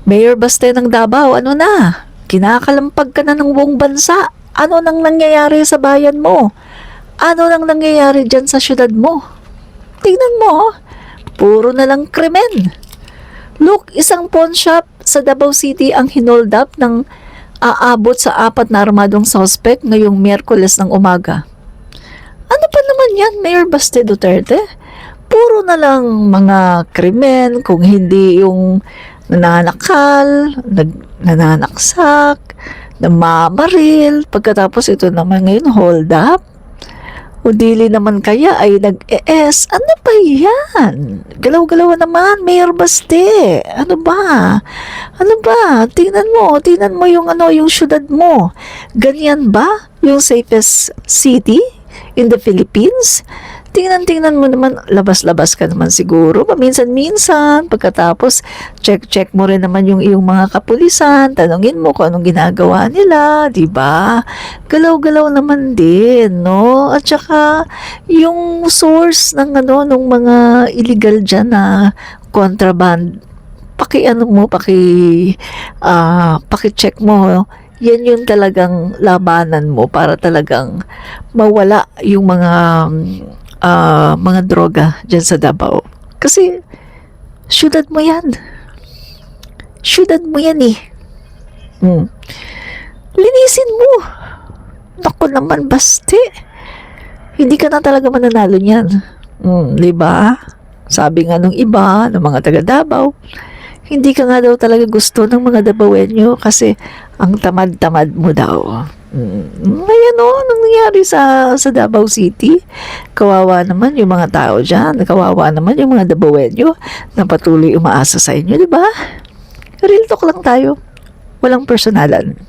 Mayor Baste ng Davao, ano na? Kinakalampag ka na ng buong bansa. Ano nang nangyayari sa bayan mo? Ano nang nangyayari dyan sa syudad mo? Tingnan mo, oh. Puro na lang krimen. Look, isang pawn shop sa Davao City ang hinold up ng aabot sa 4 na armadong suspect ngayong Miyerkules ng umaga. Ano pa naman yan, Mayor Baste Duterte? Puro na lang mga krimen, kung hindi yung nananakal, nananaksak, namamaril, pagkatapos ito naman ngayon hold up. O dili naman kaya ay nag-ES. Ano ba yan? Galaw-galaw naman, Mayor Baste. Ano ba? Ano ba? Tingnan mo yung yung syudad mo. Ganyan ba yung safest city in the Philippines? Tingnan mo naman, labas-labas ka naman siguro, paminsan-minsan, pagkatapos, check mo rin naman yung iyong mga kapulisan, tanungin mo kung anong ginagawa nila, di ba? Galaw-galaw naman din, no? At saka, yung source ng nung mga illegal dyan na contraband, paki-check mo, yan yung talagang labanan mo para talagang mawala yung mga droga dyan sa Davao. Kasi, syudad mo yan. Syudad mo yan eh. Linisin mo. Naku naman, Baste. Hindi ka na talaga mananalo niyan. Diba? Sabi nga nung iba, ng mga taga Davao, hindi ka nga daw talaga gusto ng mga Davaoenyo kasi ang tamad-tamad mo daw. Ngayon anong nangyari sa Davao City? Kawawa naman yung mga tao dyan. Kawawa naman yung mga Davaoenyo na patuloy umaasa sa inyo, di ba? Real talk lang tayo. Walang personalan.